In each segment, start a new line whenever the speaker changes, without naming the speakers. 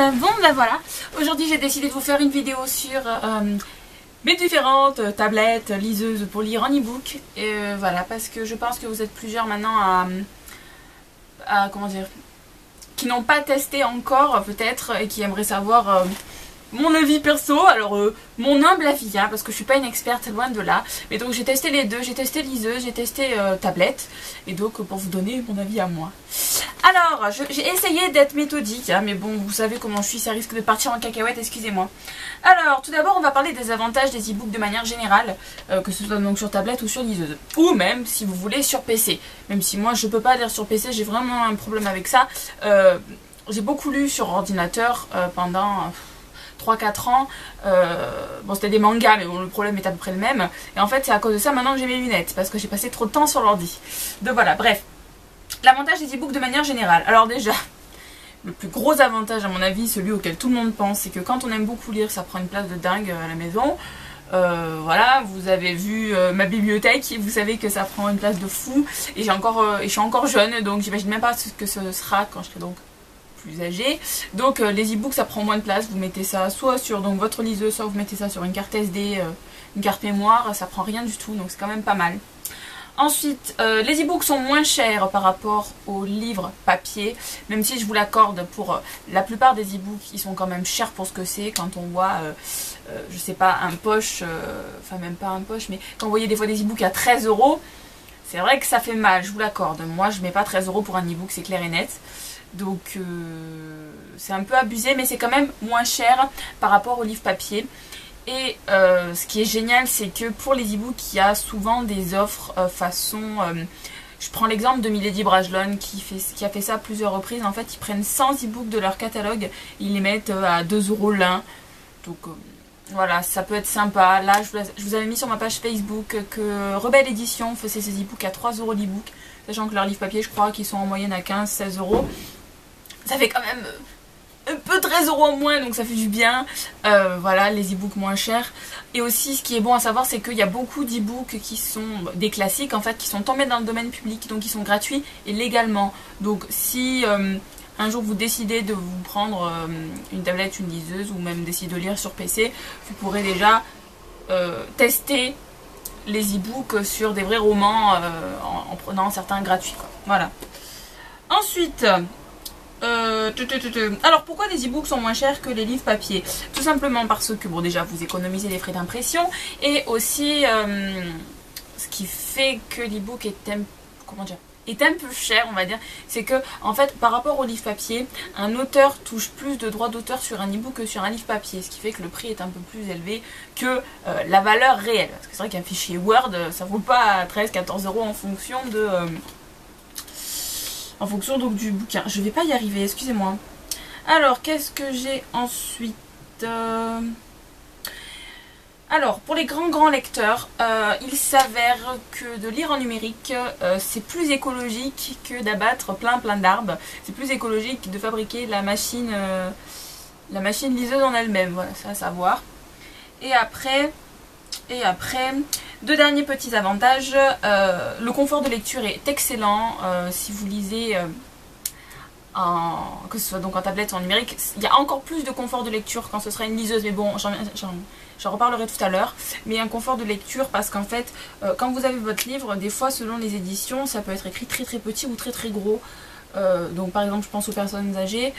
Ben voilà, aujourd'hui j'ai décidé de vous faire une vidéo sur mes différentes tablettes liseuses pour lire en e-book. Et voilà, parce que je pense que vous êtes plusieurs maintenant à comment dire, qui n'ont pas testé encore peut-être et qui aimeraient savoir mon avis perso. Alors mon humble avis, hein, parce que je suis pas une experte, loin de là. Mais donc j'ai testé les deux, j'ai testé liseuse, j'ai testé tablette. Et donc pour vous donner mon avis à moi. Alors j'ai essayé d'être méthodique, hein, mais bon, vous savez comment je suis, ça risque de partir en cacahuète, excusez-moi. Alors tout d'abord on va parler des avantages des e-books de manière générale, que ce soit donc sur tablette ou sur liseuse. Ou même si vous voulez sur PC. Même si moi je peux pas lire sur PC, j'ai vraiment un problème avec ça. J'ai beaucoup lu sur ordinateur pendant 3-4 ans. Bon, c'était des mangas, mais bon, le problème est à peu près le même. Et en fait, c'est à cause de ça maintenant que j'ai mes lunettes, parce que j'ai passé trop de temps sur l'ordi. Donc voilà, bref. L'avantage des e-books de manière générale. Alors déjà, le plus gros avantage à mon avis, celui auquel tout le monde pense, c'est que quand on aime beaucoup lire, ça prend une place de dingue à la maison. Voilà, vous avez vu ma bibliothèque, vous savez que ça prend une place de fou. Et je suis encore jeune, donc j'imagine même pas ce que ce sera quand je serai donc plus âgé. Donc les e-books ça prend moins de place, vous mettez ça soit sur donc votre liseuse, soit vous mettez ça sur une carte SD, une carte mémoire, ça prend rien du tout, donc c'est quand même pas mal. Ensuite, les e-books sont moins chers par rapport aux livres papier, même si je vous l'accorde, pour la plupart des e-books, ils sont quand même chers pour ce que c'est. Quand on voit, je sais pas, un poche, enfin même pas un poche, mais quand vous voyez des fois des e-books à 13 €, c'est vrai que ça fait mal, je vous l'accorde. Moi, je mets pas 13 € pour un e-book, c'est clair et net. Donc c'est un peu abusé, mais c'est quand même moins cher par rapport aux livres papier. Et ce qui est génial, c'est que pour les e-books, il y a souvent des offres façon... je prends l'exemple de Milady Brajlon qui a fait ça à plusieurs reprises. En fait, ils prennent 100 e-books de leur catalogue, ils les mettent à 2 € l'un. Donc voilà, ça peut être sympa. Là, je vous avais mis sur ma page Facebook que Rebelle Édition faisait ses e-books à 3 € l'e-book. Sachant que leurs livres papier, je crois qu'ils sont en moyenne à 15-16 €. Ça fait quand même un peu 13 € en moins, donc ça fait du bien. Voilà, les e-books moins chers. Et aussi, ce qui est bon à savoir, c'est qu'il y a beaucoup d'e-books qui sont des classiques, en fait, qui sont tombés dans le domaine public, donc ils sont gratuits et légalement. Donc si un jour vous décidez de vous prendre une tablette, une liseuse, ou même décider de lire sur PC, vous pourrez déjà tester les e-books sur des vrais romans en prenant certains gratuits, quoi. Voilà. Ensuite... alors pourquoi les e-books sont moins chers que les livres papier? Tout simplement parce que bon, déjà vous économisez les frais d'impression, et aussi ce qui fait que l'e-book est un peu cher, on va dire, c'est que en fait par rapport au livre papier, un auteur touche plus de droits d'auteur sur un e-book que sur un livre papier, ce qui fait que le prix est un peu plus élevé que la valeur réelle, parce que c'est vrai qu'un fichier Word ça vaut pas 13-14 € en fonction de donc du bouquin. Je vais pas y arriver, excusez-moi. Alors, qu'est-ce que j'ai ensuite Alors, pour les grands lecteurs, il s'avère que de lire en numérique, c'est plus écologique que d'abattre plein d'arbres. C'est plus écologique de fabriquer la machine liseuse en elle-même. Voilà, c'est à savoir. Et après, deux derniers petits avantages. Le confort de lecture est excellent si vous lisez que ce soit donc en tablette ou en numérique. Il y a encore plus de confort de lecture quand ce sera une liseuse, mais bon, j'en reparlerai tout à l'heure. Mais un confort de lecture parce qu'en fait, quand vous avez votre livre, des fois selon les éditions, ça peut être écrit très petit ou très gros. Donc par exemple je pense aux personnes âgées,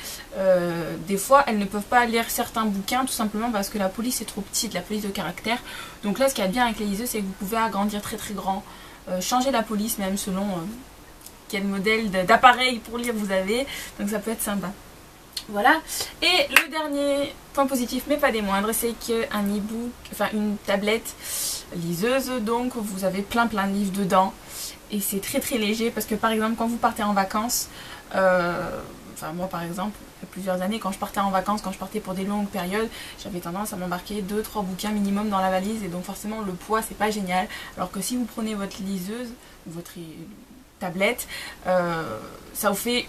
des fois elles ne peuvent pas lire certains bouquins tout simplement parce que la police est trop petite, la police de caractère. Donc là ce qu'il y a de bien avec les liseuses, c'est que vous pouvez agrandir très grand, changer la police même selon quel modèle d'appareil pour lire vous avez, donc ça peut être sympa. Voilà. Et le dernier point positif mais pas des moindres, c'est qu'un e-book, enfin une tablette liseuse, donc vous avez plein de livres dedans. Et c'est très léger parce que par exemple quand vous partez en vacances, enfin moi par exemple, il y a plusieurs années quand je partais en vacances, quand je partais pour des longues périodes, j'avais tendance à m'embarquer 2-3 bouquins minimum dans la valise et donc forcément le poids c'est pas génial. Alors que si vous prenez votre liseuse, votre tablette, ça vous fait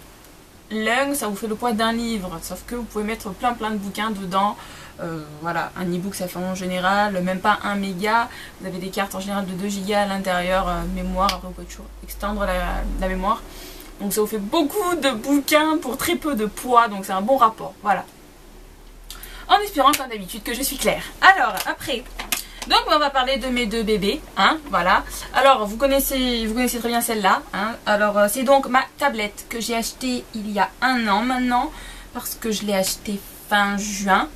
ça vous fait le poids d'un livre, sauf que vous pouvez mettre plein de bouquins dedans. Voilà, un e-book ça fait en général même pas 1 méga, vous avez des cartes en général de 2 gigas à l'intérieur, mémoire, après vous pouvez toujours extendre la mémoire, donc ça vous fait beaucoup de bouquins pour très peu de poids, donc c'est un bon rapport, voilà. En espérant comme d'habitude que je suis claire. Alors après, donc on va parler de mes deux bébés, hein, voilà. Alors vous connaissez très bien celle-là, hein. Alors c'est donc ma tablette que j'ai achetée il y a 1 an maintenant, parce que je l'ai achetée fin juin.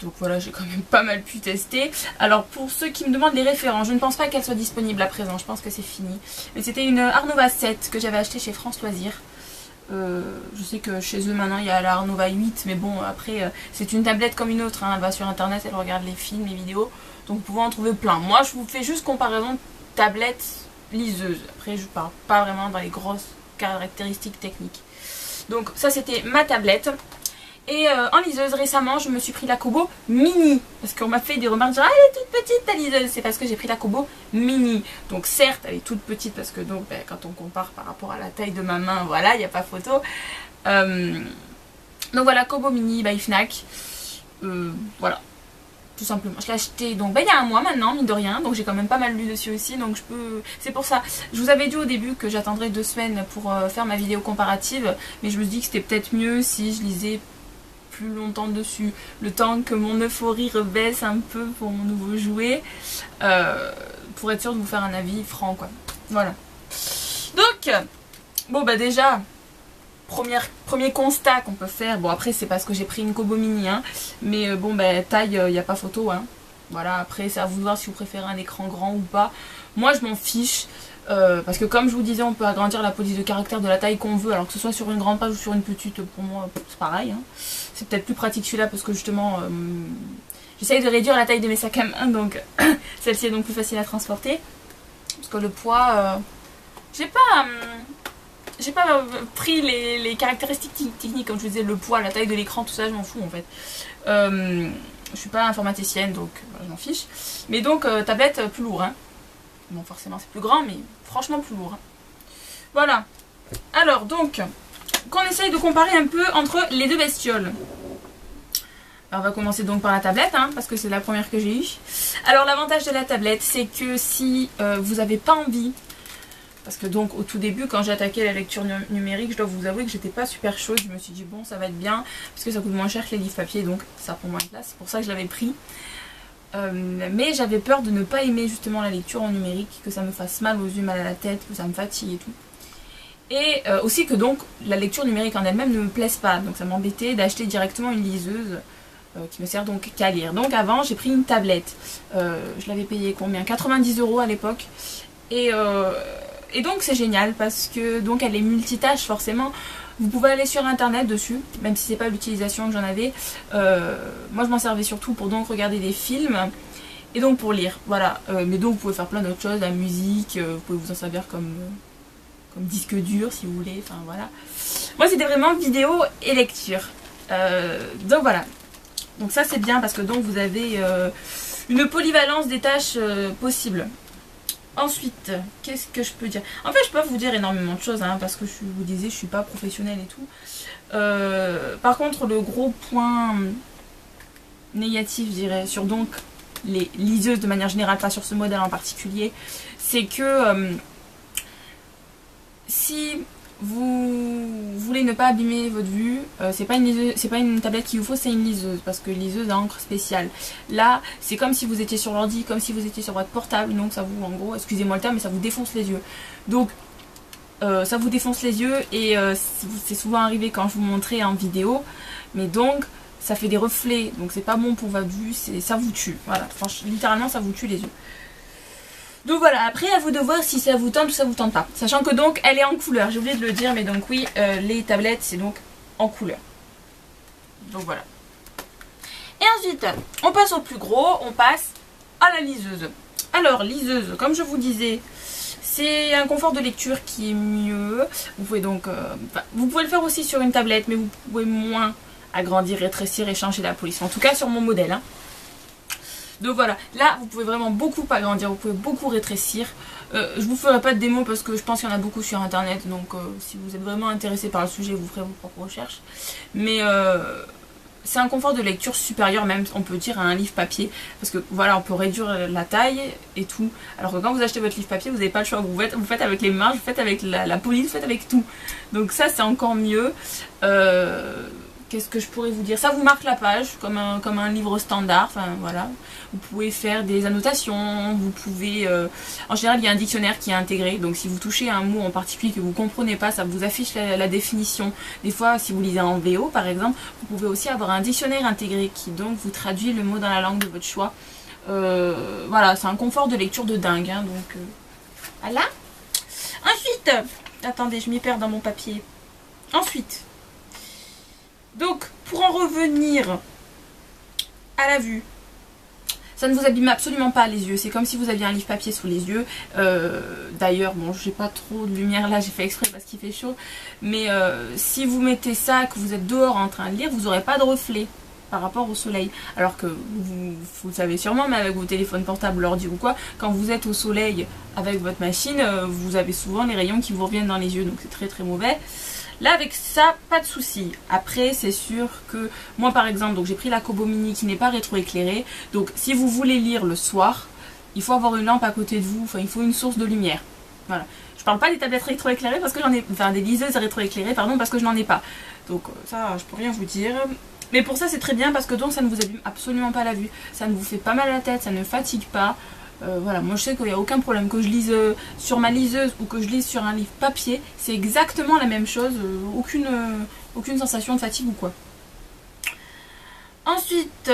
Donc voilà, j'ai quand même pas mal pu tester. Alors pour ceux qui me demandent les références, je ne pense pas qu'elle soit disponible à présent, je pense que c'est fini. Mais c'était une Arnova 7 que j'avais achetée chez France Loisirs. Je sais que chez eux maintenant il y a la Arnova 8, mais bon après c'est une tablette comme une autre, hein. Elle va sur internet, elle regarde les films, les vidéos, donc vous pouvez en trouver plein. Moi je vous fais juste comparaison tablette liseuse, après je parle pas vraiment dans les grosses caractéristiques techniques. Donc ça c'était ma tablette. Et en liseuse récemment je me suis pris la Kobo Mini, parce qu'on m'a fait des remarques genre ah, elle est toute petite ta liseuse, c'est parce que j'ai pris la Kobo Mini. Donc certes elle est toute petite parce que donc quand on compare par rapport à la taille de ma main, voilà, il n'y a pas photo. Donc voilà, Kobo Mini by Fnac, voilà, tout simplement. Je l'ai acheté donc il y a 1 mois maintenant, mine de rien, donc j'ai quand même pas mal lu dessus aussi, donc je peux... C'est pour ça, je vous avais dit au début que j'attendrais 2 semaines pour faire ma vidéo comparative, mais je me suis dit que c'était peut-être mieux si je lisais plus longtemps dessus, le temps que mon euphorie rebaisse un peu pour mon nouveau jouet, pour être sûr de vous faire un avis franc, quoi. Voilà. Donc, bon bah déjà, premier constat qu'on peut faire, bon après c'est parce que j'ai pris une Kobo Mini, hein, mais bon bah taille, il n'y a pas photo, hein. Voilà, après c'est à vous de voir si vous préférez un écran grand ou pas. Moi je m'en fiche. Parce que comme je vous disais, on peut agrandir la police de caractère de la taille qu'on veut, alors que ce soit sur une grande page ou sur une petite, pour moi c'est pareil, hein. C'est peut-être plus pratique celui-là parce que justement j'essaye de réduire la taille de mes sacs à main, donc celle-ci est donc plus facile à transporter. Parce que le poids, j'ai pas pris les caractéristiques techniques, comme je vous disais, le poids, la taille de l'écran, tout ça je m'en fous en fait. Je suis pas informaticienne, donc je m'en fiche. Mais donc tablette plus lourd, hein. Bon, forcément c'est plus grand, mais franchement plus lourd. Voilà. Alors donc, qu'on essaye de comparer un peu entre les deux bestioles. Alors, on va commencer donc par la tablette, hein, parce que c'est la première que j'ai eue. Alors l'avantage de la tablette, c'est que si vous n'avez pas envie, parce que donc au tout début quand j'ai attaqué la lecture numérique, je dois vous avouer que j'étais pas super chaude. Je me suis dit bon ça va être bien, parce que ça coûte moins cher que les livres papier, donc ça prend moins de place. C'est pour ça que je l'avais pris. Mais j'avais peur de ne pas aimer justement la lecture en numérique, que ça me fasse mal aux yeux, mal à la tête, que ça me fatigue et tout. Et aussi que donc la lecture numérique en elle-même ne me plaise pas, donc ça m'embêtait d'acheter directement une liseuse qui me sert donc qu'à lire. Donc avant j'ai pris une tablette, je l'avais payé combien, 90 € à l'époque, et donc c'est génial parce que donc elle est multitâche forcément. Vous pouvez aller sur internet dessus, même si c'est pas l'utilisation que j'en avais. Moi je m'en servais surtout pour donc regarder des films et donc pour lire, voilà. Mais donc vous pouvez faire plein d'autres choses, la musique, vous pouvez vous en servir comme disque dur si vous voulez, enfin voilà. Moi c'était vraiment vidéo et lecture. Donc voilà. Donc ça c'est bien parce que donc vous avez une polyvalence des tâches possibles. Ensuite, qu'est-ce que je peux dire? En fait, je peux vous dire énormément de choses, hein, parce que je vous disais, je suis pas professionnelle et tout. Par contre, le gros point négatif, je dirais, sur donc les liseuses de manière générale, pas sur ce modèle en particulier, c'est que si vous voulez ne pas abîmer votre vue, c'est pas une tablette qu'il vous faut, c'est une liseuse, parce que liseuse à encre spéciale. Là, c'est comme si vous étiez sur l'ordi, comme si vous étiez sur votre portable, donc ça vous, en gros, excusez-moi le terme, mais ça vous défonce les yeux. Donc, ça vous défonce les yeux, et c'est souvent arrivé quand je vous montrais en vidéo, mais donc, ça fait des reflets, donc c'est pas bon pour votre vue, ça vous tue, voilà, franchement, littéralement ça vous tue les yeux. Donc voilà, après à vous de voir si ça vous tente ou ça vous tente pas. Sachant que donc elle est en couleur, j'ai oublié de le dire, mais donc oui, les tablettes c'est donc en couleur. Donc voilà. Et ensuite, on passe au plus gros, on passe à la liseuse. Alors liseuse, comme je vous disais, c'est un confort de lecture qui est mieux. Vous pouvez donc, vous pouvez le faire aussi sur une tablette, mais vous pouvez moins agrandir, rétrécir et changer la police. En tout cas sur mon modèle, hein. Donc voilà, là vous pouvez vraiment beaucoup agrandir, vous pouvez beaucoup rétrécir. Je vous ferai pas de démo parce que je pense qu'il y en a beaucoup sur internet, donc si vous êtes vraiment intéressé par le sujet, vous ferez vos propres recherches. Mais c'est un confort de lecture supérieur même, on peut dire, à un livre papier. Parce que voilà, on peut réduire la taille et tout. Alors que quand vous achetez votre livre papier, vous n'avez pas le choix, vous faites avec les marges, vous faites avec la police, vous faites avec tout. Donc ça c'est encore mieux. Qu'est-ce que je pourrais vous dire? Ça vous marque la page comme un livre standard. Enfin voilà. Vous pouvez faire des annotations. Vous pouvez. En général, il y a un dictionnaire qui est intégré. Donc si vous touchez à un mot en particulier que vous ne comprenez pas, ça vous affiche la définition. Des fois, si vous lisez en VO par exemple, vous pouvez aussi avoir un dictionnaire intégré qui donc vous traduit le mot dans la langue de votre choix. Voilà, c'est un confort de lecture de dingue. Hein, donc voilà. Ensuite, attendez, je m'y perds dans mon papier. Ensuite. Donc, pour en revenir à la vue, ça ne vous abîme absolument pas les yeux. C'est comme si vous aviez un livre papier sous les yeux. D'ailleurs, bon, j'ai pas trop de lumière là, j'ai fait exprès parce qu'il fait chaud. Mais si vous mettez ça, que vous êtes dehors en train de lire, vous n'aurez pas de reflet par rapport au soleil. Alors que vous le savez sûrement, mais avec vos téléphones portables, l'ordi ou quoi, quand vous êtes au soleil avec votre machine, vous avez souvent les rayons qui vous reviennent dans les yeux. Donc c'est très très mauvais. Là avec ça, pas de souci. Après c'est sûr que moi par exemple, donc j'ai pris la Kobo Mini qui n'est pas rétroéclairée. Donc si vous voulez lire le soir, il faut avoir une lampe à côté de vous, enfin il faut une source de lumière. Voilà. Je parle pas des tablettes rétroéclairées parce que j'en ai, enfin des liseuses rétroéclairées pardon parce que je n'en ai pas. Donc ça je peux rien vous dire. Mais pour ça c'est très bien parce que donc ça ne vous abîme absolument pas la vue. Ça ne vous fait pas mal à la tête, ça ne fatigue pas. Voilà, moi je sais qu'il n'y a aucun problème que je lise sur ma liseuse ou que je lise sur un livre papier, c'est exactement la même chose, aucune sensation de fatigue ou quoi. Ensuite,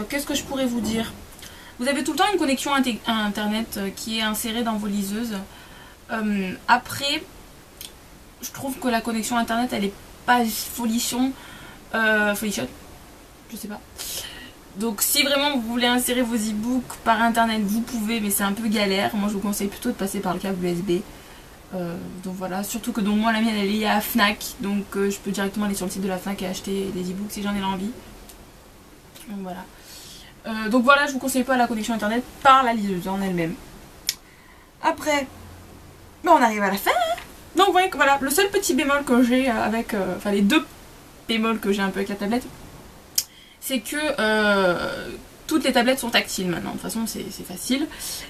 qu'est-ce que je pourrais vous dire? Vous avez tout le temps une connexion à internet qui est insérée dans vos liseuses. Après, je trouve que la connexion internet elle est pas folichonne, je sais pas. Donc si vraiment vous voulez insérer vos e-books par internet, vous pouvez, mais c'est un peu galère. Moi je vous conseille plutôt de passer par le câble USB. Donc voilà, surtout que donc, moi la mienne elle est liée à Fnac, donc je peux directement aller sur le site de la Fnac et acheter des e-books si j'en ai l'envie. Donc voilà. Donc voilà, je vous conseille pas la connexion internet par la liseuse en elle-même. Après, ben, on arrive à la fin. Donc vous voyez que voilà, le seul petit bémol que j'ai avec, enfin les deux bémols que j'ai un peu avec la tablette, c'est que toutes les tablettes sont tactiles maintenant, de toute façon c'est facile.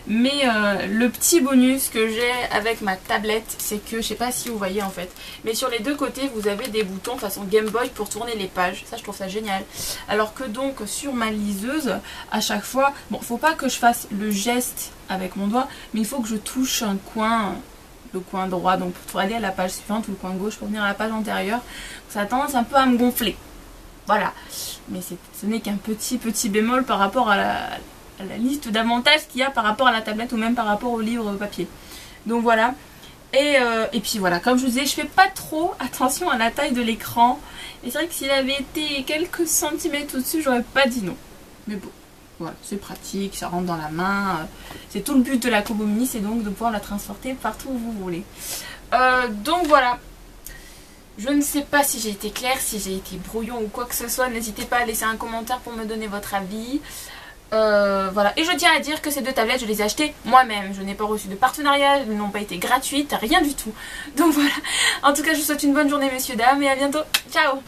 Mais le petit bonus que j'ai avec ma tablette, c'est que, je sais pas si vous voyez en fait, mais sur les deux côtés vous avez des boutons façon Game Boy pour tourner les pages. Ça je trouve ça génial. Alors que donc sur ma liseuse, à chaque fois, bon faut pas que je fasse le geste avec mon doigt, mais il faut que je touche un coin, le coin droit, donc pour aller à la page suivante, ou le coin gauche pour venir à la page antérieure. Ça a tendance un peu à me gonfler. Voilà, mais ce n'est qu'un petit bémol par rapport à la liste d'avantages qu'il y a par rapport à la tablette ou même par rapport au livre papier. Donc voilà, et puis voilà, comme je vous disais, je fais pas trop attention à la taille de l'écran. Et c'est vrai que s'il avait été quelques centimètres au-dessus, j'aurais pas dit non. Mais bon, voilà, c'est pratique, ça rentre dans la main. C'est tout le but de la Kobo Mini, c'est donc de pouvoir la transporter partout où vous voulez. Donc voilà. Je ne sais pas si j'ai été claire, si j'ai été brouillon ou quoi que ce soit. N'hésitez pas à laisser un commentaire pour me donner votre avis. Voilà. Et je tiens à dire que ces deux tablettes, je les ai achetées moi-même. Je n'ai pas reçu de partenariat, elles n'ont pas été gratuites, rien du tout. Donc voilà. En tout cas, je vous souhaite une bonne journée, messieurs, dames, et à bientôt. Ciao!